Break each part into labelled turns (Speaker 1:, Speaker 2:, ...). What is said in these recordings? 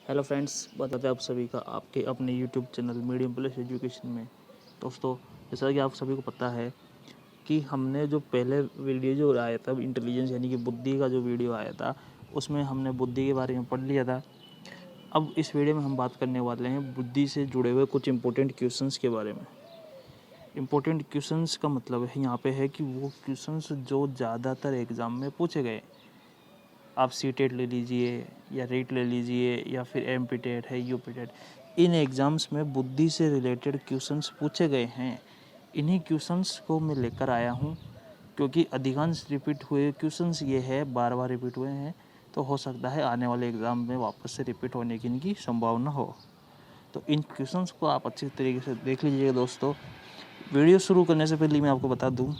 Speaker 1: Hello friends, बताते हैं आप सभी का आपके अपने YouTube channel medium plus education में। दोस्तों, जैसा कि आप सभी को पता है कि हमने जो पहले वीडियो जो आया था इंटेलिजेंस यानी कि बुद्धि का जो वीडियो आया था, उसमें हमने बुद्धि के बारे में पढ़ लिया था। अब इस वीडियो में हम बात करने वाले हैं बुद्धि से जुड़े हुए कुछ इंपॉर्टेंट क्वेश्चंस के बारे में। इंपॉर्टेंट क्वेश्चंस का मतलब है यहाँ पे है कि वो क्वेश्चंस जो ज़्यादातर एग्ज़ाम में पूछे गए। आप सी टेट ले लीजिए या रेट ले लीजिए या फिर एम पी टेट है, यू पी टेट, इन एग्ज़ाम्स में बुद्धि से रिलेटेड क्वेश्चंस पूछे गए हैं। इन्हीं क्वेश्चंस को मैं लेकर आया हूँ क्योंकि अधिकांश रिपीट हुए क्वेश्चंस ये है, बार बार रिपीट हुए हैं, तो हो सकता है आने वाले एग्ज़ाम में वापस से रिपीट होने की इनकी संभावना हो। तो इन क्वेश्चंस को आप अच्छी तरीके से देख लीजिएगा। दोस्तों, वीडियो शुरू करने से पहले मैं आपको बता दूँ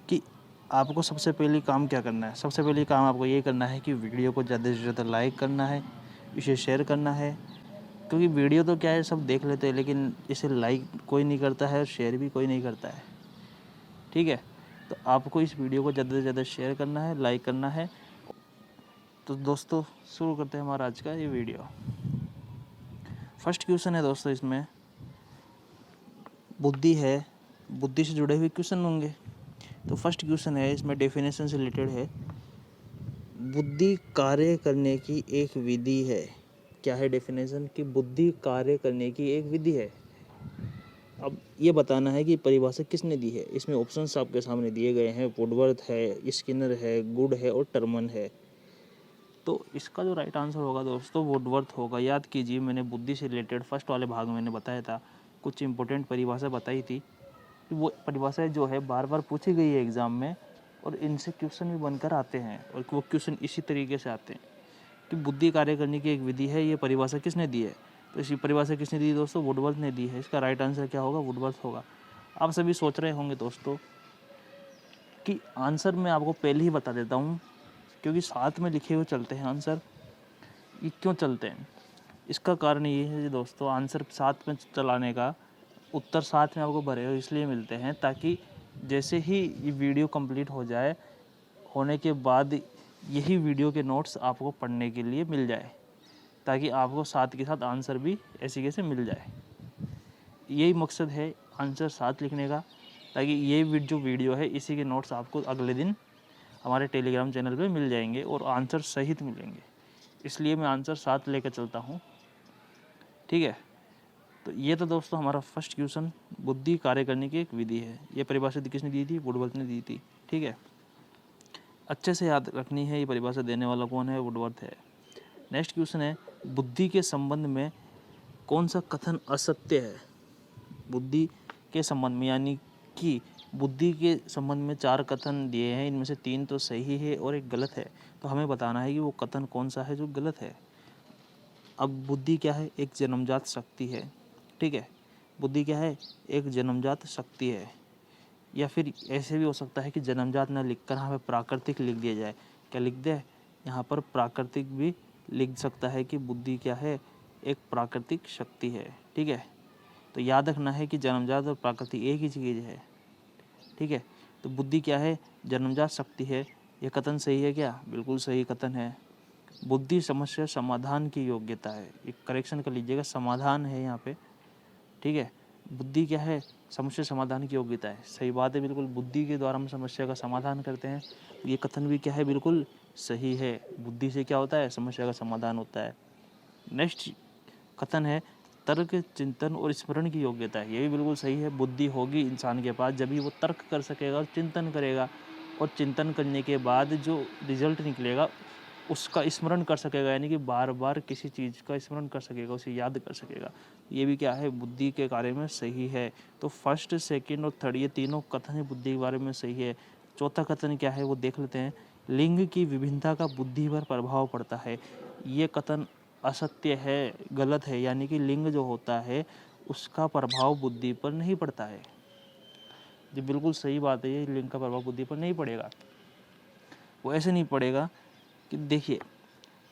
Speaker 1: कि आपको सबसे पहले काम क्या करना है। सबसे पहले काम आपको ये करना है कि वीडियो को ज़्यादा से ज़्यादा लाइक करना है, इसे शेयर करना है। क्योंकि वीडियो तो क्या है, सब देख लेते हैं, लेकिन इसे लाइक कोई नहीं करता है और शेयर भी कोई नहीं करता है। ठीक है, तो आपको इस वीडियो को ज़्यादा से ज़्यादा शेयर करना है, लाइक करना है। तो दोस्तों, शुरू करते हैं हमारा आज का ये वीडियो। फर्स्ट क्वेश्चन है दोस्तों, इसमें बुद्धि है, बुद्धि से जुड़े हुए क्वेश्चन होंगे। तो फर्स्ट क्वेश्चन है, इसमें डेफिनेशन से रिलेटेड है। बुद्धि कार्य करने की एक विधि है। क्या है डेफिनेशन? कि बुद्धि कार्य करने की एक विधि है। अब ये बताना है कि परिभाषा किसने दी है। इसमें ऑप्शंस आपके सामने दिए गए हैं, वुडवर्थ है, स्किनर है, गुड है और टर्मन है। तो इसका जो राइट आंसर होगा दोस्तों, वुडवर्थ होगा। याद कीजिए, मैंने बुद्धि से रिलेटेड फर्स्ट वाले भाग में मैंने बताया था, कुछ इंपॉर्टेंट परिभाषा बताई थी। वो परिभाषाएं जो है बार बार पूछी गई है एग्ज़ाम में, और इनसे क्वेश्चन भी बनकर आते हैं, और वो क्वेश्चन इसी तरीके से आते हैं कि बुद्धि कार्य करने की एक विधि है। ये परिभाषा किसने दी है? तो इसी परिभाषा किसने दी दोस्तों? वुडवर्थ ने दी है। इसका राइट आंसर क्या होगा? वुडवर्थ होगा। आप सभी सोच रहे होंगे दोस्तों कि आंसर मैं आपको पहले ही बता देता हूँ, क्योंकि साथ में लिखे हुए चलते हैं आंसर। ये क्यों चलते हैं? इसका कारण ये है कि दोस्तों, आंसर साथ में चलाने का, उत्तर साथ में आपको भरे हुए इसलिए मिलते हैं ताकि जैसे ही ये वीडियो कंप्लीट हो जाए, होने के बाद यही वीडियो के नोट्स आपको पढ़ने के लिए मिल जाए, ताकि आपको साथ के साथ आंसर भी ऐसे कैसे मिल जाए। यही मकसद है आंसर साथ लिखने का, ताकि ये जो वीडियो है इसी के नोट्स आपको अगले दिन हमारे टेलीग्राम चैनल पे मिल जाएंगे और आंसर सहित मिलेंगे। इसलिए मैं आंसर साथ लेकर चलता हूँ। ठीक है, तो ये तो दोस्तों हमारा फर्स्ट क्वेश्चन, बुद्धि कार्य करने की एक विधि है। ये परिभाषा किसने दी थी? वुडवर्थ ने दी थी। ठीक है, अच्छे से याद रखनी है, ये परिभाषा देने वाला कौन है? वुडवर्थ है। नेक्स्ट क्वेश्चन है, बुद्धि के संबंध में कौन सा कथन असत्य है? बुद्धि के संबंध में, यानी कि बुद्धि के संबंध में 4 कथन दिए हैं, इनमें से 3 तो सही है और एक गलत है। तो हमें बताना है कि वो कथन कौन सा है जो गलत है। अब बुद्धि क्या है? एक जन्मजात शक्ति है। ठीक है, बुद्धि क्या है? एक जन्मजात शक्ति है। या फिर ऐसे भी हो सकता है कि जन्मजात न लिखकर हमें प्राकृतिक लिख दिया जाए। क्या लिख दे? यहाँ पर प्राकृतिक भी लिख सकता है कि बुद्धि क्या है? एक प्राकृतिक शक्ति है। ठीक है, तो याद रखना है कि जन्मजात और प्राकृतिक एक ही चीज़ है। ठीक है, तो बुद्धि क्या है? जन्मजात शक्ति है। यह कथन सही है क्या? बिल्कुल सही कथन है। बुद्धि समस्या समाधान की योग्यता है। एक करेक्शन कर लीजिएगा, समाधान है यहाँ पे। ठीक है, बुद्धि क्या है? समस्या समाधान की योग्यता है। सही बात है, बिल्कुल। बुद्धि के द्वारा हम समस्या का समाधान करते हैं। ये कथन भी क्या है? बिल्कुल सही है। बुद्धि से क्या होता है? समस्या का समाधान होता है। नेक्स्ट कथन है, तर्क, चिंतन और स्मरण की योग्यता है। ये भी बिल्कुल सही है। बुद्धि होगी इंसान के पास जब ही वो तर्क कर सकेगा और चिंतन करेगा, और चिंतन करने के बाद जो रिजल्ट निकलेगा उसका स्मरण कर सकेगा, यानी कि बार बार किसी चीज़ का स्मरण कर सकेगा, उसे याद कर सकेगा। ये भी क्या है? बुद्धि के कार्य में सही है। तो फर्स्ट, सेकंड और थर्ड, ये तीनों कथन बुद्धि के बारे में सही है। चौथा कथन क्या है वो देख लेते हैं। लिंग की विभिन्नता का बुद्धि पर प्रभाव पड़ता है। ये कथन असत्य है, गलत है। यानी कि लिंग जो होता है उसका प्रभाव बुद्धि पर नहीं पड़ता है। ये बिल्कुल सही बात है, ये लिंग का प्रभाव बुद्धि पर नहीं पड़ेगा। वो ऐसे नहीं पड़ेगा कि देखिए,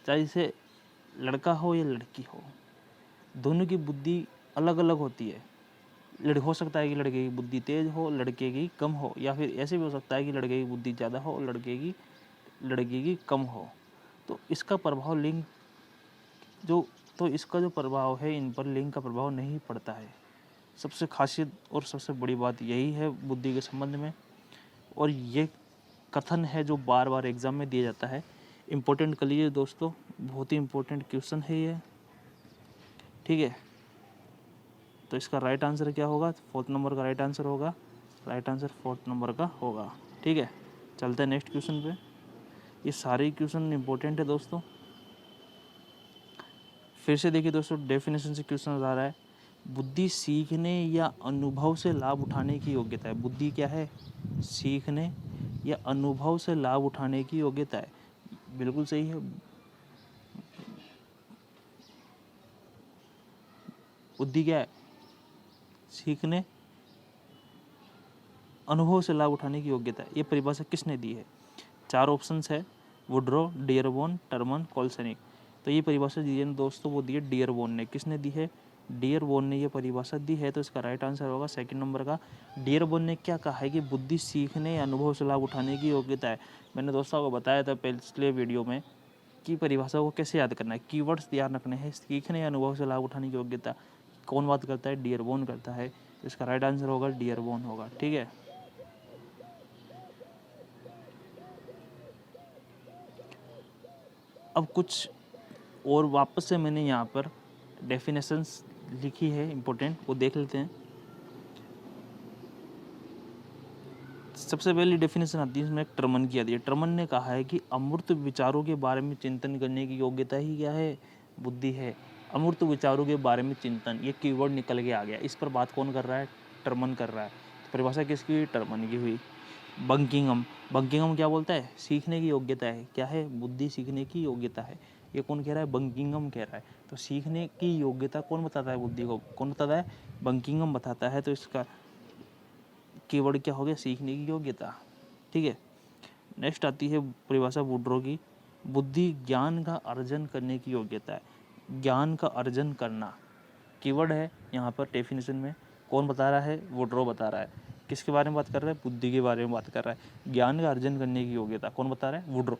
Speaker 1: चाहे से लड़का हो या लड़की हो, दोनों की बुद्धि अलग अलग होती है। हो सकता है कि लड़के की बुद्धि तेज हो, लड़के की कम हो, या फिर ऐसे भी हो सकता है कि लड़के की बुद्धि ज़्यादा हो, लड़के की कम हो। तो इसका प्रभाव लिंग तो इसका जो प्रभाव है इन पर लिंग का प्रभाव नहीं पड़ता है। सबसे खासियत और सबसे बड़ी बात यही है बुद्धि के संबंध में, और ये कथन है जो बार बार एग्जाम में दिया जाता है। इम्पोर्टेंट कर लीजिए दोस्तों, बहुत ही इम्पोर्टेंट क्वेश्चन है ये, ठीक है। तो इसका राइट आंसर क्या होगा? 4th नंबर का राइट आंसर होगा, राइट आंसर 4th नंबर का होगा, ठीक है। चलते हैं नेक्स्ट क्वेश्चन पे। ये सारे क्वेश्चन इंपॉर्टेंट है दोस्तों। फिर से देखिए दोस्तों, डेफिनेशन से क्वेश्चन आ रहा है, बुद्धि सीखने या अनुभव से लाभ उठाने की योग्यता है। बुद्धि क्या है? सीखने या अनुभव से लाभ उठाने की योग्यता है। बिल्कुल सही है। बुद्धि क्या है? सीखने, अनुभव से लाभ उठाने की योग्यता है। ये परिभाषा किसने दी है? 4 ऑप्शंस है, वुड्रो, डियरबोन, टर्मन, कोल्सनिक। तो ये परिभाषा दी है दोस्तों, वो दी है डियरबोन ने। किसने दी है? डियरबोन ने ये परिभाषा दी है। तो इसका राइट आंसर होगा 2nd नंबर का। डियरबोन ने क्या कहा है कि बुद्धि सीखने या अनुभव से लाभ उठाने की योग्यता है। मैंने दोस्तों को बताया था पिछले वीडियो में कि परिभाषा को कैसे याद करना है। कीवर्ड्स ध्यान रखने हैं। सीखने या अनुभव से लाभ उठाने की योग्यता कौन बात करता है? डियरबोन करता है। तो इसका राइट आंसर होगा डियरबोन होगा, ठीक है। अब कुछ और वापस से मैंने यहाँ पर डेफिनेशंस लिखी है इम्पोर्टेंट, वो देख लेते हैं। सबसे पहली डेफिनेशन आती है, इसमें एक टर्मन की आती है। टर्मन ने कहा है कि अमूर्त विचारों के बारे में चिंतन करने की योग्यता ही क्या है? बुद्धि है। अमूर्त विचारों के बारे में चिंतन, ये कीवर्ड निकल के आ गया। इस पर बात कौन कर रहा है? टर्मन कर रहा है। तो परिभाषा किसकी हुई? टर्मन की हुई। बंकिंगम, बंकिंगम क्या बोलता है? सीखने की योग्यता है। क्या है? बुद्धि सीखने की योग्यता है। ये कौन कह रहा है? बंकिंगम कह रहा है। तो सीखने की योग्यता कौन बताता है बुद्धि को? कौन बताता है? बंकिंगम बताता है। तो इसका कीवर्ड क्या हो गया? सीखने की योग्यता, ठीक है। नेक्स्ट आती है परिभाषा वुड्रो की, बुद्धि ज्ञान का अर्जन करने की योग्यता है। ज्ञान का अर्जन करना कीवर्ड है यहाँ पर डेफिनेशन में। कौन बता रहा है? वुड्रो बता रहा है। किसके बारे में बात कर रहा है? बुद्धि के बारे में बात कर रहा है। ज्ञान का अर्जन करने की योग्यता कौन बता रहा है? वुड्रो,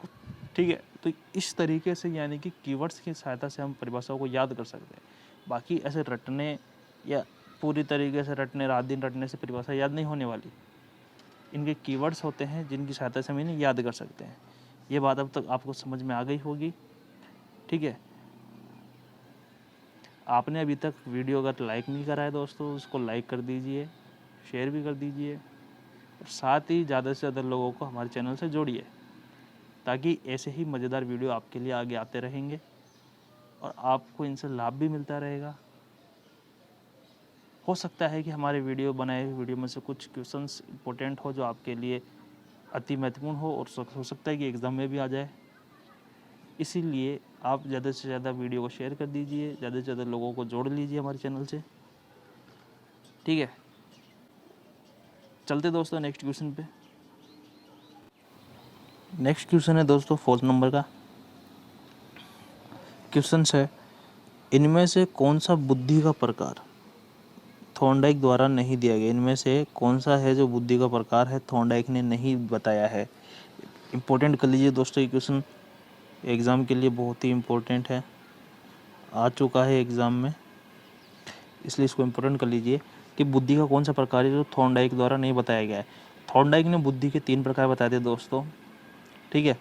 Speaker 1: ठीक है। तो इस तरीके से यानी कि कीवर्ड्स की सहायता से हम परिभाषाओं को याद कर सकते हैं। बाकी ऐसे रटने या पूरी तरीके से रटने, रात दिन रटने से परिभाषा याद नहीं होने वाली। इनके कीवर्ड्स होते हैं जिनकी सहायता से हम इन्हें याद कर सकते हैं। ये बात अब तक आपको समझ में आ गई होगी, ठीक है। आपने अभी तक वीडियो अगर लाइक नहीं करा है दोस्तों, उसको लाइक कर दीजिए, शेयर भी कर दीजिए, और साथ ही ज़्यादा से ज़्यादा लोगों को हमारे चैनल से जोड़िए, ताकि ऐसे ही मज़ेदार वीडियो आपके लिए आगे आते रहेंगे और आपको इनसे लाभ भी मिलता रहेगा। हो सकता है कि हमारे वीडियो बनाए हुए वीडियो में से कुछ क्वेश्चंस इंपॉर्टेंट हो जो आपके लिए अति महत्वपूर्ण हो, और हो सकता है कि एग्ज़ाम में भी आ जाए। इसीलिए आप ज़्यादा से ज़्यादा वीडियो को शेयर कर दीजिए, ज़्यादा से ज़्यादा लोगों को जोड़ लीजिए हमारे चैनल से, ठीक है। चलते दोस्तों नेक्स्ट क्वेश्चन पे। नेक्स्ट क्वेश्चन है दोस्तों 4th नंबर का। क्वेश्चन है, इनमें से कौन सा बुद्धि का प्रकार थॉर्नडाइक द्वारा नहीं दिया गया? इनमें से कौन सा है जो बुद्धि का प्रकार है, थॉर्नडाइक ने नहीं बताया है? इम्पोर्टेंट कर लीजिए दोस्तों, ये क्वेश्चन एग्ज़ाम के लिए बहुत ही इम्पोर्टेंट है, आ चुका है एग्ज़ाम में, इसलिए इसको इम्पोर्टेंट कर लीजिए कि बुद्धि का कौन सा प्रकार है जो थॉर्नडाइक द्वारा नहीं बताया गया है। थॉर्नडाइक ने बुद्धि के 3 प्रकार बताए थे दोस्तों, ठीक है।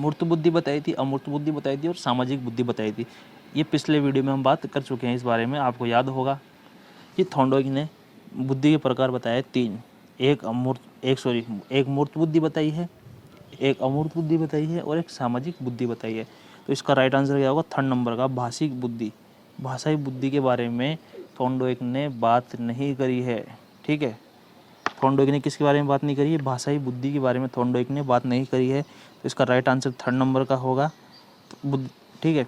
Speaker 1: मूर्त बुद्धि बताई थी, अमूर्त बुद्धि बताई थी और सामाजिक बुद्धि बताई थी। ये पिछले वीडियो में हम बात कर चुके हैं इस बारे में, आपको याद होगा कि थॉर्नडाइक ने बुद्धि के प्रकार बताए 3। एक मूर्त बुद्धि बताई है, एक अमूर्त बुद्धि बताई है और एक सामाजिक बुद्धि बताई है। तो इसका राइट आंसर क्या होगा? 3rd नंबर का, भाषिक बुद्धि। भाषाई बुद्धि के बारे में थॉर्नडाइक ने बात नहीं करी है, ठीक है। थॉर्नडाइक ने किसके बारे में बात नहीं करी है? भाषाई बुद्धि के बारे में थॉर्नडाइक ने बात नहीं करी है। तो इसका राइट आंसर 3rd नंबर का होगा, ठीक है।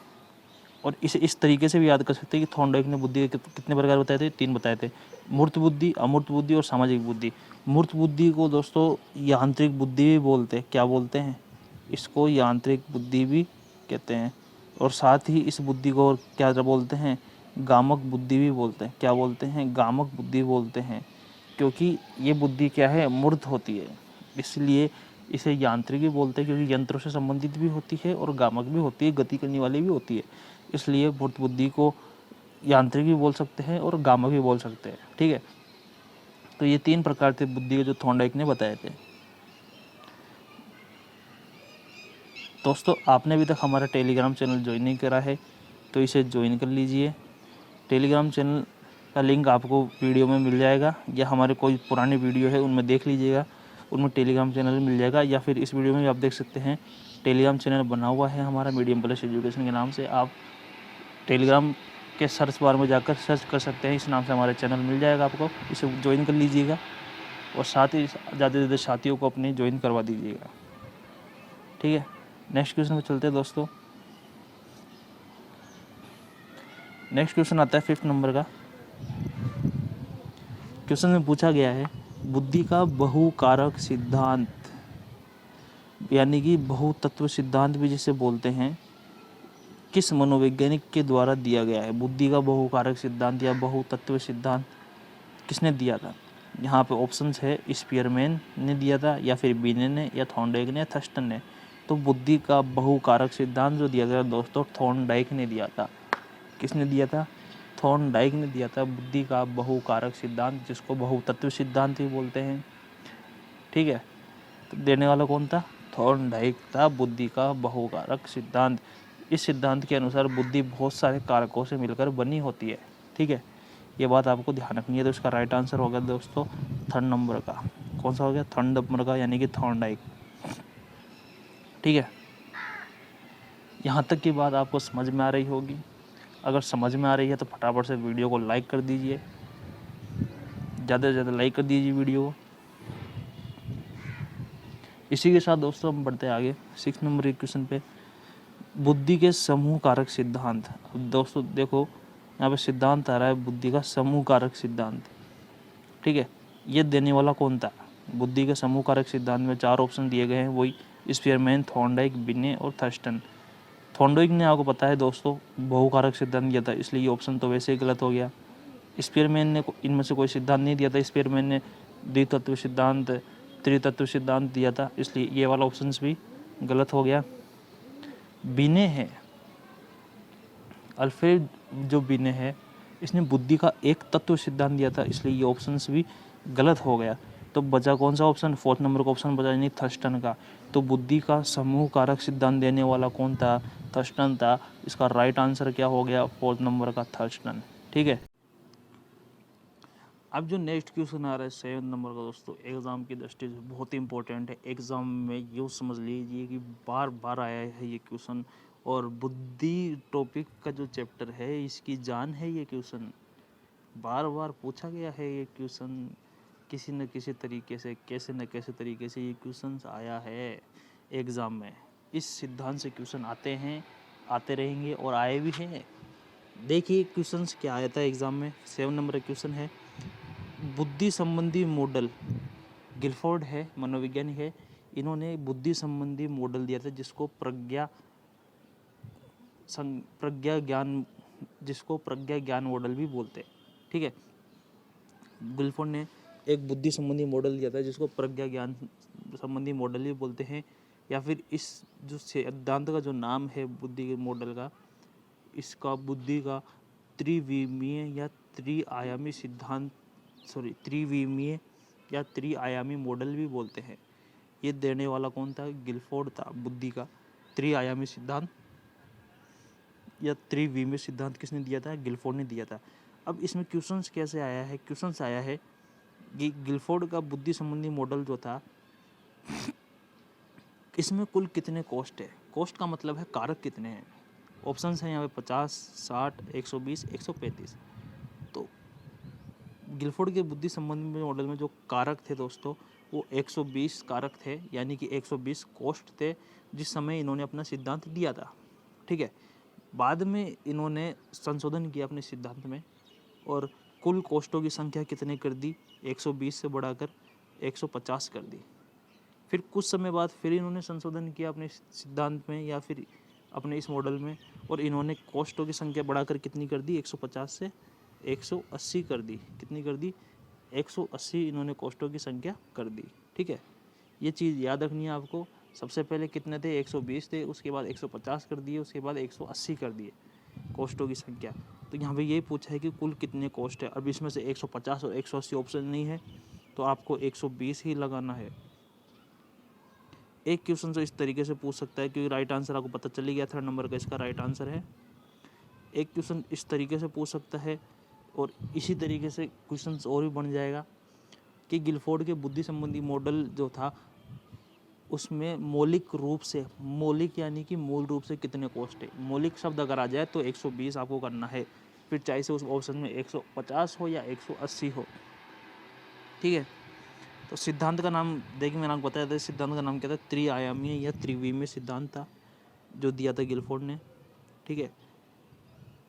Speaker 1: और इसे इस तरीके से भी याद कर सकते हैं कि थॉर्नडाइक ने बुद्धि के कितने प्रकार बताए थे? 3 बताए थे, मूर्त बुद्धि, अमूर्त बुद्धि और सामाजिक बुद्धि। मूर्त बुद्धि को दोस्तों यांत्रिक बुद्धि भी बोलते हैं। क्या बोलते हैं? इसको यांत्रिक बुद्धि भी कहते हैं। और साथ ही इस बुद्धि को क्या बोलते हैं? गामक बुद्धि भी बोलते हैं। क्या बोलते हैं? गामक बुद्धि बोलते हैं, क्योंकि ये बुद्धि क्या है? मूर्त होती है, इसलिए इसे यांत्रिकी बोलते हैं क्योंकि यंत्रों से संबंधित भी होती है और गामक भी होती है, गति करने वाली भी होती है, इसलिए मूर्त बुद्धि को यांत्रिक भी बोल सकते हैं और गामक भी बोल सकते हैं। ठीक है, तो ये 3 प्रकार थे बुद्धि के जो थॉर्नडाइक ने बताए थे। दोस्तों, आपने अभी तक हमारा टेलीग्राम चैनल ज्वाइन नहीं करा है तो इसे ज्वाइन कर लीजिए। टेलीग्राम चैनल का लिंक आपको वीडियो में मिल जाएगा, या हमारे कोई पुराने वीडियो है उनमें देख लीजिएगा, उनमें टेलीग्राम चैनल मिल जाएगा, या फिर इस वीडियो में भी आप देख सकते हैं टेलीग्राम चैनल बना हुआ है हमारा मीडियम प्लस एजुकेशन के नाम से। आप टेलीग्राम के सर्च बार में जाकर सर्च कर सकते हैं, इस नाम से हमारा चैनल मिल जाएगा आपको, इसे ज्वाइन कर लीजिएगा और साथ ही ज़्यादा से ज़्यादा साथियों को अपने ज्वाइन करवा दीजिएगा। ठीक है, नेक्स्ट क्वेश्चन में चलते हैं दोस्तों। नेक्स्ट क्वेश्चन आता है 5th नंबर का। क्वेश्चन में पूछा गया है बुद्धि का बहुकारक सिद्धांत, यानी कि बहुतत्व सिद्धांत भी जिसे बोलते हैं, किस मनोवैज्ञानिक के द्वारा दिया गया है। बुद्धि का बहुकारक सिद्धांत या बहुतत्व सिद्धांत किसने दिया था। यहाँ पे ऑप्शंस है, स्पीयरमैन ने दिया था, या फिर बिनेट ने, या थॉर्नडाइक ने, या थर्स्टन ने। तो बुद्धि का बहुकारक सिद्धांत जो दिया गया दोस्तों, थॉर्नडाइक ने दिया था। किसने दिया था? थॉर्नडाइक ने दिया था बुद्धि का बहुकारक सिद्धांत, जिसको बहुतत्व सिद्धांत भी बोलते हैं। ठीक है, तो देने वाला कौन था? थॉर्नडाइक था बुद्धि का बहुकारक सिद्धांत। इस सिद्धांत के अनुसार बुद्धि बहुत सारे कारकों से मिलकर बनी होती है। ठीक है, ये बात आपको ध्यान रखनी है। तो इसका राइट आंसर हो गया दोस्तों 3rd नंबर का। कौन सा हो गया? 3rd नंबर का, यानी कि थॉर्नडाइक। ठीक है, यहाँ तक की बात आपको समझ में आ रही होगी। अगर समझ में आ रही है तो फटाफट से वीडियो को लाइक कर दीजिए, ज़्यादा से ज़्यादा लाइक कर दीजिए वीडियो को। इसी के साथ दोस्तों हम बढ़ते हैं आगे 6 नंबर के क्वेश्चन पे। बुद्धि के समूह कारक सिद्धांत। अब दोस्तों देखो, यहाँ पे सिद्धांत आ रहा है बुद्धि का समूह कारक सिद्धांत। ठीक है, ये देने वाला कौन था? बुद्धि के समूह कारक सिद्धांत में 4 ऑप्शन दिए गए हैं, वही स्पीयरमैन, थॉर्नडाइक, बिने और थर्स्टन। थॉर्नडाइक ने आपको पता है दोस्तों बहुकारक सिद्धांत दिया था, इसलिए ये ऑप्शन तो वैसे ही गलत हो गया। स्पीयरमैन ने इनमें से कोई सिद्धांत नहीं दिया था। स्पीयरमैन ने द्वितत्व सिद्धांत, त्रितत्व सिद्धांत दिया था, इसलिए ये वाला ऑप्शन भी गलत हो गया। बिने है, अल्फ्रेड जो बिने है, इसने बुद्धि का एक तत्व सिद्धांत दिया था, इसलिए ये ऑप्शन भी गलत हो गया। तो बचा कौन सा ऑप्शन? 4th नंबर का ऑप्शन बचा, यानी थर्स्टन का। तो बुद्धि का समूह कारक सिद्धांत देने वाला कौन था? थर्स्टन था। इसका राइट आंसर क्या हो गया? 4th नंबर का थर्स्टन। ठीक है, अब जो नेक्स्ट क्वेश्चन आ रहा है 7th नंबर का दोस्तों, एग्ज़ाम की दृष्टि से बहुत इंपॉर्टेंट है। एग्ज़ाम में यूँ समझ लीजिए कि बार बार आया है ये क्वेश्चन, और बुद्धि टॉपिक का जो चैप्टर है इसकी जान है ये क्वेश्चन। बार बार पूछा गया है ये क्वेश्चन, किसी न किसी तरीके से, कैसे न कैसे तरीके से ये क्वेश्चन आया है एग्ज़ाम में। इस सिद्धांत से क्वेश्चन आते हैं, आते रहेंगे और आए भी हैं। देखिए क्वेश्चन क्या आया था एग्ज़ाम में। 7 नंबर का क्वेश्चन है, बुद्धि संबंधी मॉडल। गिलफोर्ड है, मनोवैज्ञानिक है, इन्होंने बुद्धि संबंधी मॉडल दिया था, जिसको प्रज्ञा ज्ञान मॉडल भी बोलते हैं। ठीक है, गिलफोर्ड ने एक बुद्धि संबंधी मॉडल दिया था, जिसको प्रज्ञा ज्ञान संबंधी मॉडल भी बोलते हैं, या फिर इस जो सिद्धांत का जो नाम है बुद्धि के मॉडल का, इसका बुद्धि का त्रिविमीय या त्रिआयामी सिद्धांत, त्रिविमीय या त्रिआयामी मॉडल भी बोलते हैं। ये देने वाला कौन था? गिलफोर्ड था। बुद्धि का त्रिआयामी सिद्धांत या त्रिविमीय सिद्धांत किसने दिया था? गिलफोर्ड ने दिया था। अब इसमें क्वेश्चंस कैसे आया है? क्वेश्चंस आया है कि गिलफोर्ड का बुद्धि संबंधी मॉडल जो था, इसमें कुल कितने कोष्ठ है? कोष्ठ का मतलब है कारक कितने हैं। ऑप्शंस हैं यहाँ पे 50, 60, 120, 135। तो गिलफोर्ड के बुद्धि संबंधी मॉडल में जो कारक थे दोस्तों, वो 120 कारक थे, यानी कि 120 कोष्ठ थे जिस समय इन्होंने अपना सिद्धांत दिया था। ठीक है, बाद में इन्होंने संशोधन किया अपने सिद्धांत में, और कुल कोष्ठों की संख्या कितने कर दी? 120 से बढ़ाकर 150 कर दी। फिर कुछ समय बाद फिर इन्होंने संशोधन किया अपने सिद्धांत में, या फिर अपने इस मॉडल में, और इन्होंने कोष्ठों की संख्या बढ़ाकर कितनी कर दी? 150 से 180 कर दी। कितनी कर दी? 180 इन्होंने कोष्ठों की संख्या कर दी। ठीक है, ये चीज़ याद रखनी है आपको। सबसे पहले कितने थे, 120 थे, उसके बाद 150 कर दिए, उसके बाद 180 कर दिए कोष्टों की संख्या। तो यहाँ पे ये पूछा है कि कुल कितने कोष्ट है। अब इसमें से 150 और 180 ऑप्शन नहीं है, तो आपको 120 ही लगाना है। एक क्वेश्चन तो इस तरीके से पूछ सकता है, क्योंकि राइट आंसर आपको पता चली गया, 3 नंबर का इसका राइट आंसर है। एक क्वेश्चन इस तरीके से पूछ सकता है, और इसी तरीके से क्वेश्चन और भी बन जाएगा कि गिलफोर्ड के बुद्धि संबंधी मॉडल जो था उसमें मौलिक रूप से, मौलिक यानी कि मूल रूप से कितने कोष्ट है। मौलिक शब्द अगर आ जाए तो 120 आपको करना है, फिर चाहे से उस ऑप्शन में 150 हो या 180 हो। ठीक है, तो सिद्धांत का नाम देखिए, मैंने आपको बताया था सिद्धांत का नाम क्या था, त्रिआयामी या त्रिविमीय सिद्धांत था जो दिया था गिलफोर्ड ने। ठीक है,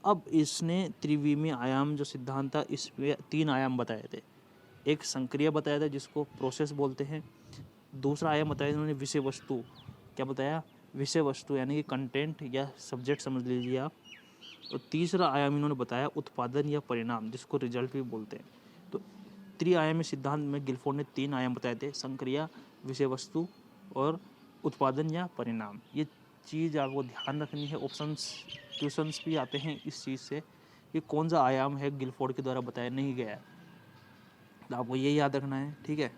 Speaker 1: अब इसने त्रिविमीय आयाम जो सिद्धांत था इसमें 3 आयाम बताए थे। एक संक्रिया बताया था जिसको प्रोसेस बोलते हैं, दूसरा आयाम बताया इन्होंने विषय वस्तु। क्या बताया, विषय वस्तु यानी कि कंटेंट या सब्जेक्ट समझ लीजिए आप। और तीसरा आयाम इन्होंने बताया उत्पादन या परिणाम, जिसको रिजल्ट भी बोलते हैं। तो त्रिआयामी सिद्धांत में गिलफोर्ड ने 3 आयाम बताए थे, संक्रिया, विषय वस्तु और उत्पादन या परिणाम। ये चीज़ आपको ध्यान रखनी है। क्वेश्चंस भी आते हैं इस चीज़ से कि कौन सा आयाम है गिलफोर्ड के द्वारा बताया नहीं गया है, तो आपको ये याद रखना है। ठीक है,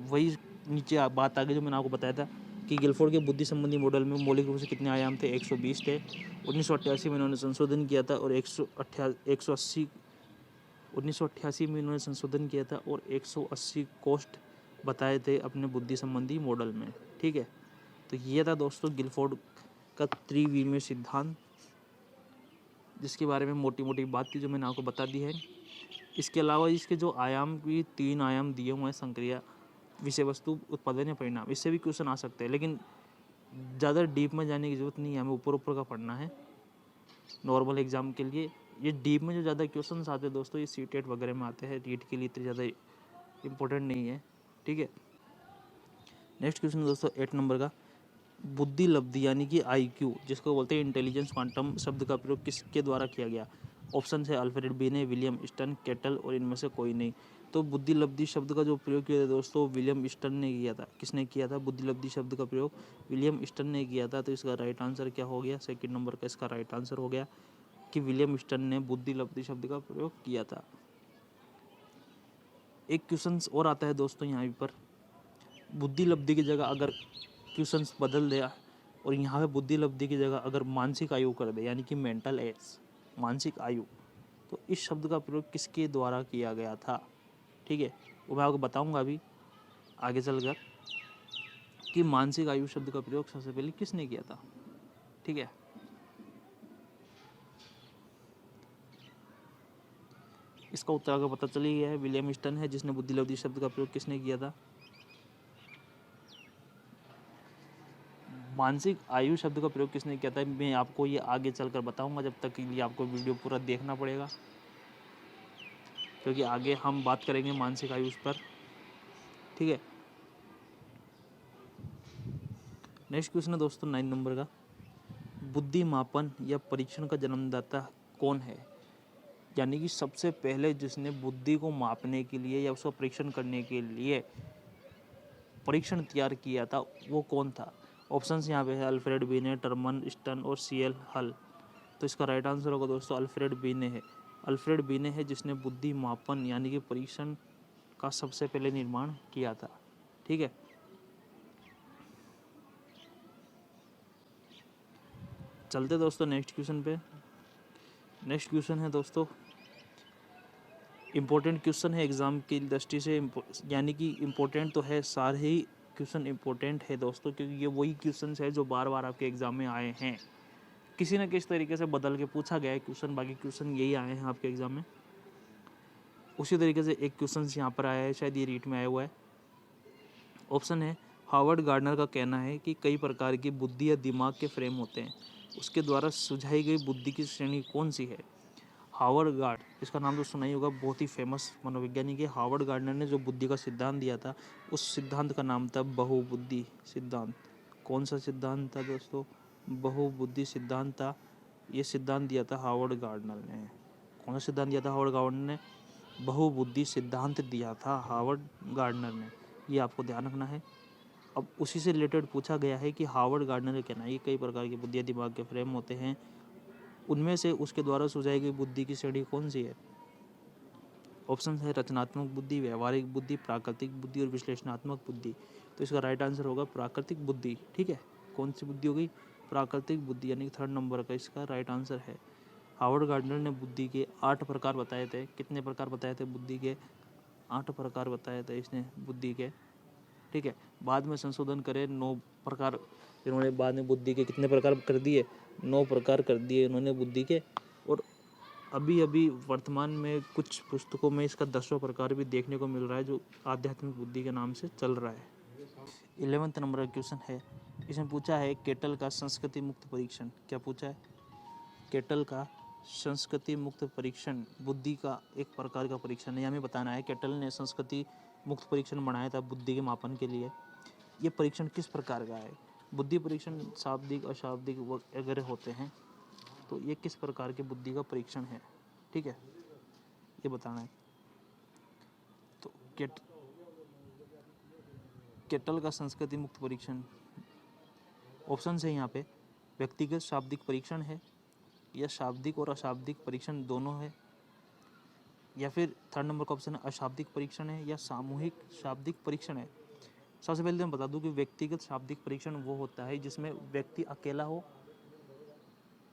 Speaker 1: वही नीचे बात आ गई जो मैंने आपको बताया था कि गिलफोर्ड के बुद्धि संबंधी मॉडल में मौलिक रूप से कितने आयाम थे, 120 थे। 1988 में इन्होंने संशोधन किया था और 1988 में इन्होंने संशोधन किया था और 180 कोष्ट बताए थे अपने बुद्धि संबंधी मॉडल में। ठीक है, तो ये था दोस्तों गिलफोर्ड का त्रिविमीय सिद्धांत, जिसके बारे में मोटी मोटी बात थी जो मैंने आपको बता दी है। इसके अलावा इसके जो आयाम भी 3 आयाम दिए हुए हैं, संक्रिया, विषय वस्तु, उत्पादन या परिणाम, इससे भी क्वेश्चन आ सकते हैं, लेकिन ज़्यादा डीप में जाने की ज़रूरत नहीं है, हमें ऊपर ऊपर का पढ़ना है नॉर्मल एग्जाम के लिए। ये डीप में जो ज़्यादा क्वेश्चन आते हैं दोस्तों, ये सीटेट वगैरह में आते हैं, रीट के लिए इतने ज़्यादा इम्पोर्टेंट नहीं है। ठीक है, नेक्स्ट क्वेश्चन दोस्तों 8 नंबर का, बुद्धि लब्धि यानी कि IQ, जिसको बोलते हैं इंटेलिजेंस क्वांटम, शब्द का प्रयोग किसके द्वारा किया गया। ऑप्शन है अल्फ्रेड बीने, विलियम स्टर्न, केटल और इनमें से कोई नहीं। तो बुद्धि लब्धि शब्द का जो प्रयोग किया था दोस्तों, विलियम स्टर्न ने किया था। किसने किया था बुद्धि लब्धि शब्द का प्रयोग, विलियम स्टर्न ने किया था। तो इसका राइट आंसर क्या हो गया, सेकंड नंबर का इसका राइट आंसर हो गया कि विलियम स्टर्न ने बुद्धि लब्धि शब्द का प्रयोग किया था। एक क्वेश्चन और आता है दोस्तों यहाँ पर, बुद्धि लब्धि की जगह अगर क्वेश्चन बदल दिया और यहाँ पे बुद्धि लब्धि की जगह अगर मानसिक आयु कर दे, यानी कि मेंटल एज, मानसिक आयु, तो इस शब्द का प्रयोग किसके द्वारा किया गया था। ठीक है, वो मैं आपको बताऊंगा अभी आगे चलकर कि मानसिक आयु शब्द का प्रयोग सबसे पहले किसने किया था। ठीक है, इसका उत्तर अगर पता चली गया है, विलियम स्टर्न है जिसने बुद्धि लब्धि शब्द का प्रयोग किसने किया था। मानसिक आयु शब्द का प्रयोग किसने किया था, मैं आपको ये आगे चलकर बताऊंगा, जब तक के लिए आपको वीडियो पूरा देखना पड़ेगा, क्योंकि आगे हम बात करेंगे मानसिक आयु पर। ठीक है, नेक्स्ट क्वेश्चन है दोस्तों 9 नंबर का, बुद्धि मापन या परीक्षण का जन्मदाता कौन है, यानी कि सबसे पहले जिसने बुद्धि को मापने के लिए या उसका परीक्षण करने के लिए परीक्षण तैयार किया था वो कौन था। ऑप्शंस यहाँ पे है अल्फ्रेड बीने, टर्मन स्टर्न और CL हल। तो इसका राइट आंसर होगा दोस्तों अल्फ्रेड बीने है। अल्फ्रेड बीने है जिसने बुद्धि मापन यानी कि परीक्षण का सबसे पहले निर्माण किया था। ठीक है, चलते दोस्तों नेक्स्ट क्वेश्चन पे। नेक्स्ट क्वेश्चन है दोस्तों इम्पोर्टेंट क्वेश्चन है एग्ज़ाम की दृष्टि से, यानी कि इम्पोर्टेंट तो है, सारे ही क्वेश्चन इम्पोर्टेंट है दोस्तों, क्योंकि ये वही क्वेश्चन है जो बार बार आपके एग्ज़ाम में आए हैं, किसी न किसी तरीके से बदल के पूछा गया है क्वेश्चन, बाकी क्वेश्चन यही आए हैं आपके एग्ज़ाम में। उसी तरीके से एक क्वेश्चन यहाँ पर आया है, शायद ये रीट में आया हुआ है। ऑप्शन है हार्वर्ड गार्डनर का कहना है कि कई प्रकार की बुद्धि या दिमाग के फ्रेम होते हैं, उसके द्वारा सुझाई गई बुद्धि की श्रेणी कौन सी है। हार्वर्ड गार्ड, इसका नाम तो सुना ही होगा, बहुत ही फेमस मनोवैज्ञानिक है। हार्वर्ड गार्डनर ने जो बुद्धि का सिद्धांत दिया था उस सिद्धांत का नाम था बहुबुद्धि सिद्धांत। कौन सा सिद्धांत था दोस्तों, बहुबुद्धि सिद्धांत था। ये सिद्धांत दिया था हार्वर्ड गार्डनर ने। कौन सा सिद्धांत दिया था हार्वर्ड गार्डनर ने, बहुबुद्धि सिद्धांत दिया था हार्वर्ड गार्डनर ने। ये आपको ध्यान रखना है। अब उसी से रिलेटेड पूछा गया है कि हार्वर्ड गार्डनर का कहना है कि कई प्रकार की बुद्धि दिमाग के फ्रेम होते हैं, उनमें से उसके द्वारा सुझाई गई बुद्धि की श्रेणी कौन सी है? ऑप्शन है रचनात्मक बुद्धि, व्यवहारिक बुद्धि, प्राकृतिक बुद्धि और विश्लेषणात्मक बुद्धि। तो इसका राइट आंसर होगा प्राकृतिक बुद्धि। ठीक है, कौन सी बुद्धि हो गई? प्राकृतिक बुद्धि, यानी थर्ड नंबर का इसका राइट आंसर है। हार्वर्ड गार्डनर ने बुद्धि के 8 प्रकार बताए थे। कितने प्रकार बताए थे? बुद्धि के 8 प्रकार बताए थे इसने बुद्धि के। ठीक है, बाद में संशोधन करे 9 प्रकार, इन्होंने बाद में बुद्धि के कितने प्रकार कर दिए? 9 प्रकार कर दिए इन्होंने बुद्धि के। और अभी अभी वर्तमान में कुछ पुस्तकों में इसका 10वां प्रकार भी देखने को मिल रहा है, जो आध्यात्मिक बुद्धि के नाम से चल रहा है। 11वें नंबर का क्वेश्चन है, इसमें पूछा है केटल का संस्कृति मुक्त परीक्षण। क्या पूछा है? केटल का संस्कृति मुक्त परीक्षण बुद्धि का एक प्रकार का परीक्षण है। हमें बताना है केटल ने संस्कृति मुक्त परीक्षण बनाया था बुद्धि के मापन के लिए। ये परीक्षण किस प्रकार का है? बुद्धि परीक्षण शाब्दिक अशाब्दिक वगैरह होते हैं, तो ये किस प्रकार के बुद्धि का परीक्षण है? ठीक है, ये बताना है। तो केटल का संस्कृति मुक्त परीक्षण, ऑप्शन है यहाँ पे व्यक्तिगत शाब्दिक परीक्षण है, या शाब्दिक और अशाब्दिक परीक्षण दोनों है, या फिर थर्ड नंबर का ऑप्शन है अशाब्दिक परीक्षण है, या सामूहिक शाब्दिक परीक्षण है। सबसे पहले मैं बता दूं कि व्यक्तिगत शाब्दिक परीक्षण वो होता है जिसमें व्यक्ति अकेला हो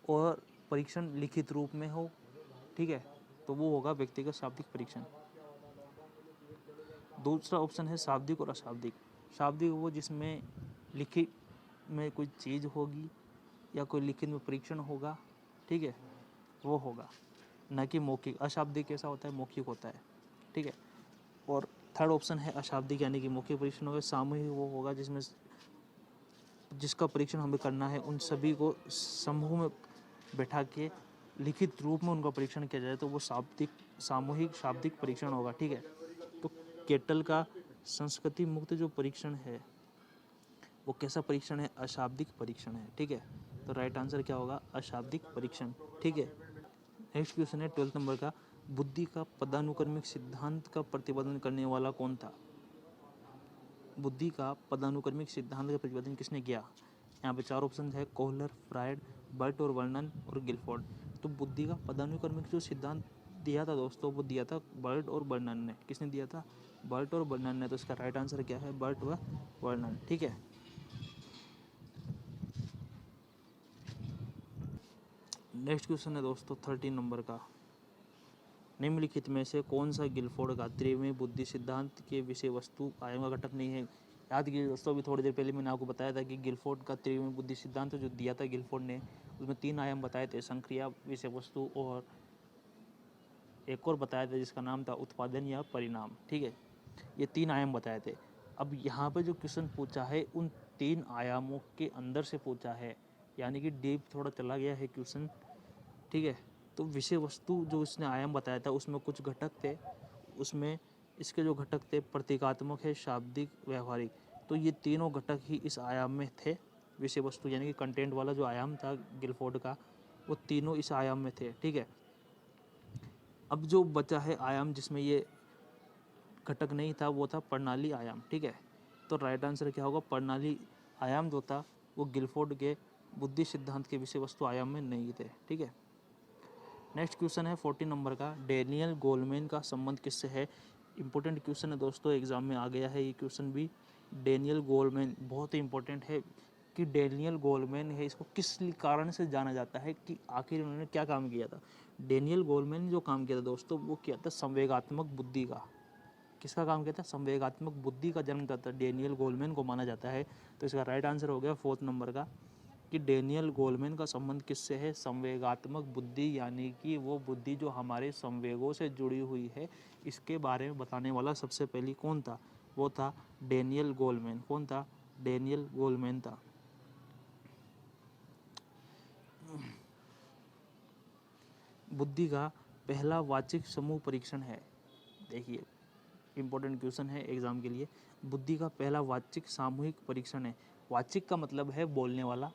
Speaker 1: और परीक्षण लिखित रूप में हो। ठीक है, तो वो होगा व्यक्तिगत शाब्दिक परीक्षण। दूसरा ऑप्शन है शाब्दिक और अशाब्दिक। शाब्दिक वो जिसमें लिखित में कोई चीज़ होगी या कोई लिखित में परीक्षण होगा। ठीक है, वो होगा, न कि मौखिक। अशाब्दिक कैसा होता है? मौखिक होता है। ठीक है, और थर्ड ऑप्शन है अशाब्दिक, यानी कि मौखिक परीक्षण होगा। सामूहिक वो होगा जिसमें जिसका परीक्षण हमें करना है उन सभी को समूह में बैठा के लिखित रूप में उनका परीक्षण किया जाए, तो वो सामूहिक शाब्दिक परीक्षण होगा। ठीक है, तो केटल का संस्कृति मुक्त जो परीक्षण है वो कैसा परीक्षण है? अशाब्दिक परीक्षण है। ठीक है, तो राइट आंसर क्या होगा? अशाब्दिक परीक्षण। ठीक है, नेक्स्ट क्वेश्चन है 12 नंबर का, बुद्धि का पदानुक्रमिक सिद्धांत का प्रतिपादन करने वाला कौन था? बुद्धि का पदानुक्रमिक सिद्धांत का प्रतिपादन किसने किया? यहाँ पे 4 ऑप्शन है, कोहलर, फ्रायड, बर्ट और वर्नन और गिलफोर्ड। तो बुद्धि का पदानुक्रमिक जो सिद्धांत दिया था दोस्तों, वो दिया था बर्ट और वर्नन ने। किसने दिया था? बर्ट और वर्नन ने। तो इसका राइट आंसर क्या है? बर्ट व वर्नन। ठीक है, नेक्स्ट क्वेश्चन है दोस्तों 13 नंबर का, निम्नलिखित में से कौन सा गिलफोर्ड का त्रिविमीय बुद्धि सिद्धांत के विषय वस्तु आयाम का घटक नहीं है? याद कीजिए दोस्तों, अभी थोड़ी देर पहले मैंने आपको बताया था कि गिलफोर्ड का त्रिविमीय बुद्धि सिद्धांत जो दिया था गिलफोर्ड ने, उसमें 3 आयाम बताए थे, संक्रिया, विषय वस्तु और एक और बताया था जिसका नाम था उत्पादन या परिणाम। ठीक है, ये 3 आयाम बताए थे। अब यहाँ पे जो क्वेश्चन पूछा है उन 3 आयामों के अंदर से पूछा है, यानी कि डीप थोड़ा चला गया है क्वेश्चन। ठीक है, तो विषय वस्तु जो इसने आयाम बताया था उसमें कुछ घटक थे, उसमें इसके जो घटक थे प्रतीकात्मक है, शाब्दिक, व्यवहारिक। तो ये तीनों घटक ही इस आयाम में थे। विषय वस्तु यानी कि कंटेंट वाला जो आयाम था गिलफोर्ड का, वो तीनों इस आयाम में थे। ठीक है, अब जो बचा है आयाम जिसमें ये घटक नहीं था, वो था प्रणाली आयाम। ठीक है, तो राइट आंसर क्या होगा? प्रणाली आयाम जो था वो गिलफोर्ड के बुद्धि सिद्धांत के विषय वस्तु आयाम में नहीं थे। ठीक है, नेक्स्ट क्वेश्चन है 14 नंबर का, डेनियल गोलमैन का संबंध किससे है? इंपॉर्टेंट क्वेश्चन है दोस्तों, एग्जाम में आ गया है ये क्वेश्चन भी। डेनियल गोलमैन बहुत ही इंपॉर्टेंट है कि डेनियल गोलमैन है, इसको किस कारण से जाना जाता है कि आखिर उन्होंने क्या काम किया था? डेनियल गोलमैन ने जो काम किया था दोस्तों, वो किया था संवेगात्मक बुद्धि का। किसका काम किया था? संवेगात्मक बुद्धि का जन्मदाता डेनियल गोलमैन को माना जाता है। तो इसका राइट आंसर हो गया 4 नंबर का कि डेनियल गोलमैन का संबंध किससे है? संवेगात्मक बुद्धि, यानी कि वो बुद्धि जो हमारे संवेगों से जुड़ी हुई है, इसके बारे में बताने वाला सबसे पहले कौन था? वो था डेनियल गोलमैन। कौन था? डेनियल गोलमैन था। बुद्धि का पहला वाचिक समूह परीक्षण है, देखिए इंपॉर्टेंट क्वेश्चन है एग्जाम के लिए। बुद्धि का पहला वाचिक सामूहिक परीक्षण है। वाचिक का मतलब है बोलने वाला।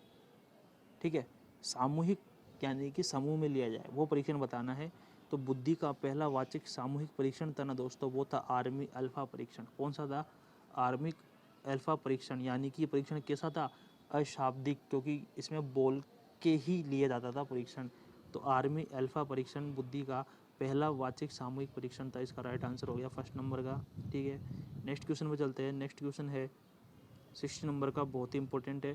Speaker 1: ठीक है, सामूहिक यानी कि समूह में लिया जाए, वो परीक्षण बताना है। तो बुद्धि का पहला वाचिक सामूहिक परीक्षण था ना दोस्तों, वो था आर्मी अल्फा परीक्षण। कौन सा था? आर्मिक अल्फा परीक्षण, यानी कि ये परीक्षण कैसा था, अशाब्दिक, क्योंकि इसमें बोल के ही लिया जाता था परीक्षण। तो आर्मी अल्फा परीक्षण बुद्धि का पहला वाचिक सामूहिक परीक्षण था। इसका राइट आंसर हो गया फर्स्ट नंबर का। ठीक है, नेक्स्ट क्वेश्चन पे चलते हैं। नेक्स्ट क्वेश्चन है 60 नंबर का, बहुत ही इंपॉर्टेंट है।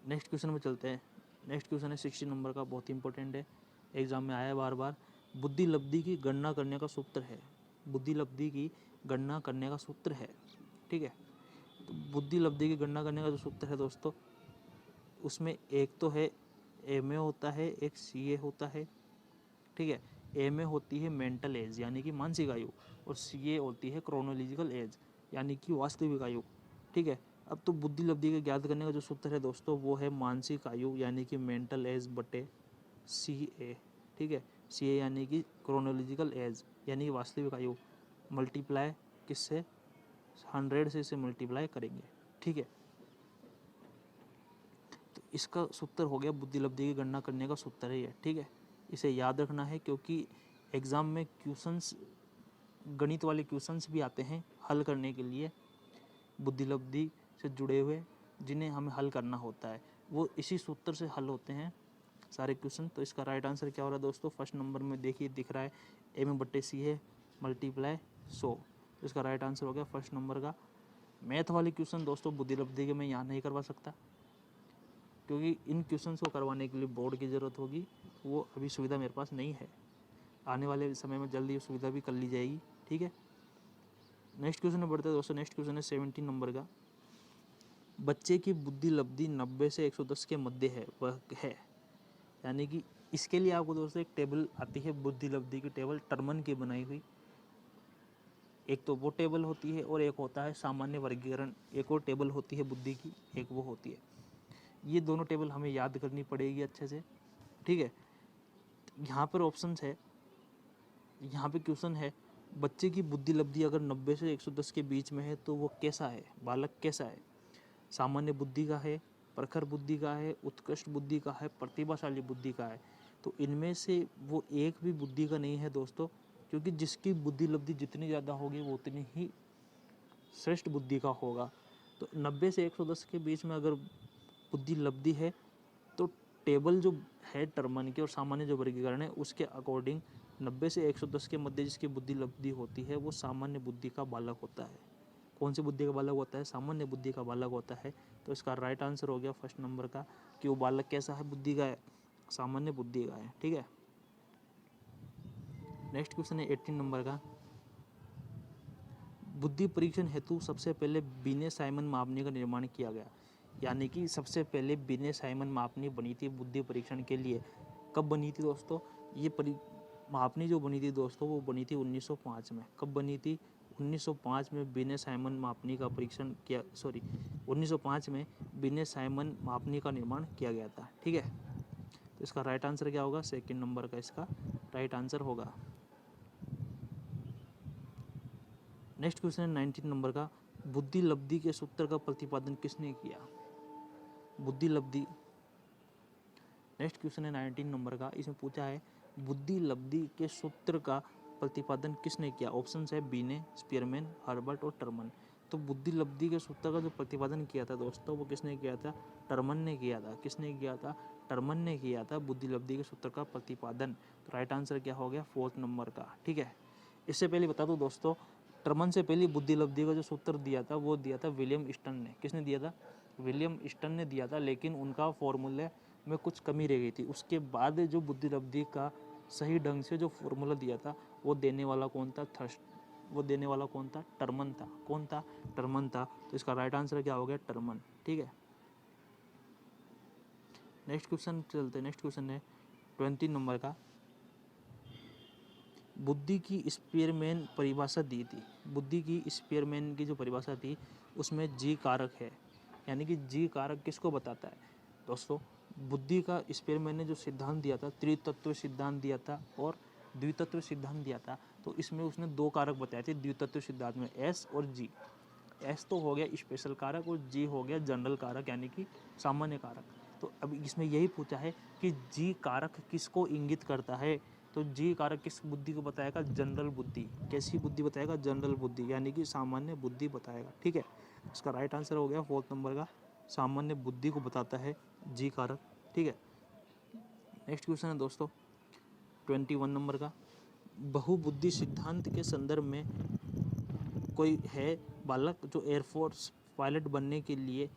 Speaker 1: नेक्स्ट क्वेश्चन पे चलते हैं। नेक्स्ट क्वेश्चन है 60 नंबर का, बहुत ही इंपॉर्टेंट है, एग्जाम में आया है बार बार। बुद्धि लब्धि की गणना करने का सूत्र है। बुद्धि लब्धि की गणना करने का सूत्र है। ठीक है, तो बुद्धि लब्धि की गणना करने का जो सूत्र है दोस्तों, उसमें एक तो है एम ए होता है, एक सी ए होता है। ठीक है, एम ए होती है मेंटल एज यानी कि मानसिक आयु, और सी ए होती है क्रोनोलॉजिकल एज यानी कि वास्तविक आयु। ठीक है, अब तो बुद्धि लब्धि के ज्ञात करने का जो सूत्र है दोस्तों, वो है मानसिक आयु यानी कि मेंटल एज बटे सी ए। ठीक है, सी ए यानी कि क्रोनोलॉजिकल एज यानी कि वास्तविक आयु, मल्टीप्लाई किससे, 100 से इसे मल्टीप्लाई करेंगे। ठीक है, तो इसका सूत्र हो गया, बुद्धि लब्धि की गणना करने का सूत्र है ये। ठीक है, इसे याद रखना है क्योंकि एग्ज़ाम में क्वेश्चंस, गणित वाले क्वेश्चंस भी आते हैं हल करने के लिए, बुद्धि लब्धि से जुड़े हुए, जिन्हें हमें हल करना होता है, वो इसी सूत्र से हल होते हैं सारे क्वेश्चन। तो इसका राइट आंसर क्या हो रहा है दोस्तों, फर्स्ट नंबर में देखिए दिख रहा है एम बट्टे सी है मल्टीप्लाई 100। तो इसका राइट आंसर हो गया फर्स्ट नंबर का। मैथ वाले क्वेश्चन दोस्तों बुद्धि लब्धि के मैं यहाँ नहीं करवा सकता, क्योंकि इन क्वेश्चन को करवाने के लिए बोर्ड की ज़रूरत होगी, वो अभी सुविधा मेरे पास नहीं है। आने वाले समय में जल्दी ये सुविधा भी कर ली जाएगी। ठीक है, नेक्स्ट क्वेश्चन में बढ़ते हैं दोस्तों। नेक्स्ट क्वेश्चन है 17 नंबर का। बच्चे की बुद्धि लब्धि 90 से 110 के मध्य है, वह है, यानी कि इसके लिए आपको दोस्तों एक टेबल आती है, बुद्धि लब्धि की टेबल, टर्मन की बनाई हुई। एक तो वो टेबल होती है और एक होता है सामान्य वर्गीकरण। एक और टेबल होती है बुद्धि की, एक वो होती है। ये दोनों टेबल हमें याद करनी पड़ेगी अच्छे से। ठीक है, यहाँ पर ऑप्शन है, यहाँ पे क्वेश्चन है, बच्चे की बुद्धि लब्धि अगर 90 से 110 के बीच में है तो वो कैसा है, बालक कैसा है, सामान्य बुद्धि का है, प्रखर बुद्धि का है, उत्कृष्ट बुद्धि का है, प्रतिभाशाली बुद्धि का है। तो इनमें से वो एक भी बुद्धि का नहीं है दोस्तों, क्योंकि जिसकी बुद्धि लब्धि जितनी ज़्यादा होगी वो उतनी ही श्रेष्ठ बुद्धि का होगा। तो 90 से 110 के बीच में अगर बुद्धि लब्धि है तो टेबल जो है टर्मन की और सामान्य जो वर्गीकरण है उसके अकॉर्डिंग 90 से 110 के मध्य जिसकी बुद्धि लब्धि होती है वो सामान्य बुद्धि का बालक होता है। कौन सी बुद्धि का बालक होता है, सामान्य बुद्धि का बालक होता है। तो इसका राइट आंसर हो गया फर्स्ट नंबर का, कि वो बालक कैसा है, बुद्धि का है, सामान्य बुद्धि का है। ठीक है, नेक्स्ट क्वेश्चन है 18 नंबर का। बुद्धि परीक्षण हेतु सबसे पहले बिने साइमन मापनी का निर्माण किया गया, यानी कि सबसे पहले बिने साइमन मापनी बनी थी बुद्धि परीक्षण के लिए। कब बनी थी दोस्तों, ये मापनी जो बनी थी दोस्तों वो बनी थी 1905 में। कब बनी थी, 1905 में बिने साइमन मापनी का परीक्षण किया, 1905 में बिने साइमन मापनी का निर्माण किया गया था। ठीक है, तो इसका राइट आंसर क्या होगा, सेकंड नंबर का इसका राइट आंसर होगा। नेक्स्ट क्वेश्चन है 19 नंबर का। बुद्धि लब्धि के सूत्र का प्रतिपादन किसने किया, बुद्धि लब्धि। नेक्स्ट क्वेश्चन है 19 नंबर का, इसमें पूछा है बुद्धि लब्धि के सूत्र का प्रतिपादन किसने किया। ऑप्शन है बीने, स्पीयरमैन, हर्बर्ट और टर्मन। तो बुद्धि लब्धि के सूत्र का जो प्रतिपादन किया था दोस्तों वो किसने किया था, टर्मन ने किया था। किसने किया था, टर्मन ने किया था बुद्धि लब्धि के सूत्र का प्रतिपादन। तो राइट आंसर क्या हो गया, फोर्थ नंबर का। ठीक है, इससे पहले बता दूं दोस्तों, टर्मन से पहले बुद्धि लब्धि का जो सूत्र दिया था वो दिया था विलियम स्टन ने। किसने दिया था, विलियम स्टन ने दिया था, लेकिन उनका फॉर्मूले में कुछ कमी रह गई थी। उसके बाद जो बुद्धि लब्धि का सही ढंग से जो फॉर्मूला दिया था वो देने वाला कौन था, वो देने वाला कौन था, टर्मन था। कौन था, टर्मन था। तो इसका राइट आंसर क्या हो गया, टर्मन। ठीक है, नेक्स्ट क्वेश्चन चलते हैं। नेक्स्ट क्वेश्चन है 20 नंबर का। बुद्धि की स्पीयरमैन परिभाषा दी थी। बुद्धि की स्पीयरमैन की जो परिभाषा थी उसमें जी कारक है, यानी कि जी कारक किसको बताता है दोस्तों, बुद्धि का स्पीयरमैन ने जो सिद्धांत दिया था, त्रितत्व सिद्धांत दिया था और द्वितत्व सिद्धांत दिया था। तो इसमें उसने दो कारक बताए थे द्वितत्व सिद्धांत में, एस और जी। एस तो हो गया स्पेशल कारक और जी हो गया जनरल कारक यानी कि सामान्य कारक। तो अब इसमें यही पूछा है कि जी कारक किसको इंगित करता है, तो जी कारक किस बुद्धि को बताएगा? जनरल बुद्धि। कैसी बुद्धि बताएगा? जनरल बुद्धि, यानी कि सामान्य बुद्धि बताएगा। ठीक है, इसका राइट आंसर हो गया 4th नंबर का, सामान्य बुद्धि को बताता है जी कारक। ठीक है, नेक्स्ट क्वेश्चन है दोस्तों 21 नंबर का, बहुबुद्धि सिद्धांत के संदर्भ में कोई है बालक जो एयरफोर्स पायलट बनने के लिए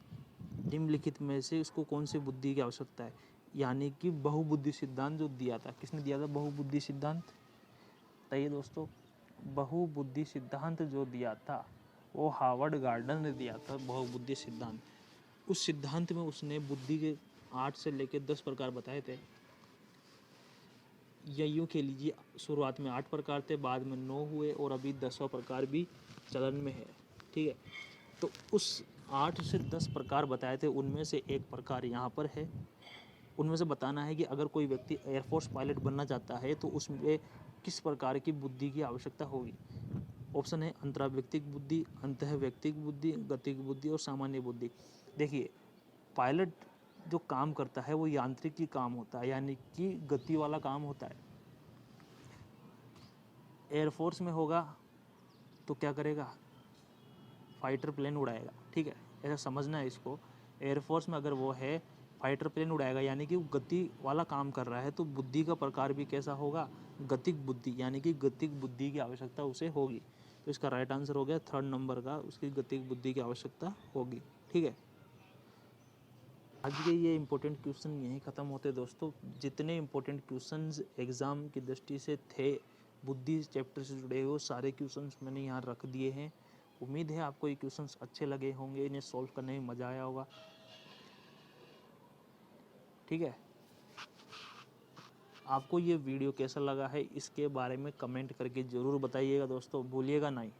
Speaker 1: निम्नलिखित में से इसको कौन सी बुद्धि की आवश्यकता है? यानी कि बहुबुद्धि सिद्धांत जो दिया था, किसने दिया था बहुबुद्धि सिद्धांत? बताइए दोस्तों, बहुबुद्धि सिद्धांत जो दिया था वो हार्वर्ड गार्डन ने दिया था बहुबुद्धि सिद्धांत। उस सिद्धांत में उसने बुद्धि के 8 से लेकर 10 प्रकार बताए थे, या यूँ कह लीजिए शुरुआत में 8 प्रकार थे, बाद में 9 हुए और अभी 10वां प्रकार भी चलन में है। ठीक है, तो उस 8 से 10 प्रकार बताए थे, उनमें से एक प्रकार यहाँ पर है। उनमें से बताना है कि अगर कोई व्यक्ति एयरफोर्स पायलट बनना चाहता है तो उसमें किस प्रकार की बुद्धि की आवश्यकता होगी। ऑप्शन है अंतराव्यक्तिक बुद्धि, अंतःव्यक्तिक बुद्धि, गतिक बुद्धि और सामान्य बुद्धि। देखिए, पायलट जो काम करता है वो यांत्रिकी काम होता है, यानी कि गति वाला काम होता है। एयरफोर्स में होगा तो क्या करेगा? फाइटर प्लेन उड़ाएगा। ठीक है, ऐसा समझना है इसको। एयरफोर्स में अगर वो है फाइटर प्लेन उड़ाएगा, यानी कि वो गति वाला काम कर रहा है, तो बुद्धि का प्रकार भी कैसा होगा? गतिक बुद्धि, यानी कि गतिक बुद्धि की आवश्यकता उसे होगी। तो इसका राइट आंसर हो गया 3rd नंबर का, उसकी गतिक बुद्धि की आवश्यकता होगी। ठीक है, आज के ये इंपॉर्टेंट क्वेश्चन यहीं ख़त्म होते दोस्तों। जितने इंपॉर्टेंट क्वेश्चंस एग्ज़ाम की दृष्टि से थे बुद्धि चैप्टर से जुड़े हुए, सारे क्वेश्चंस मैंने यहाँ रख दिए हैं। उम्मीद है आपको ये क्वेश्चंस अच्छे लगे होंगे, इन्हें सॉल्व करने में मज़ा आया होगा। ठीक है, आपको ये वीडियो कैसा लगा है इसके बारे में कमेंट करके ज़रूर बताइएगा दोस्तों, भूलिएगा नहीं।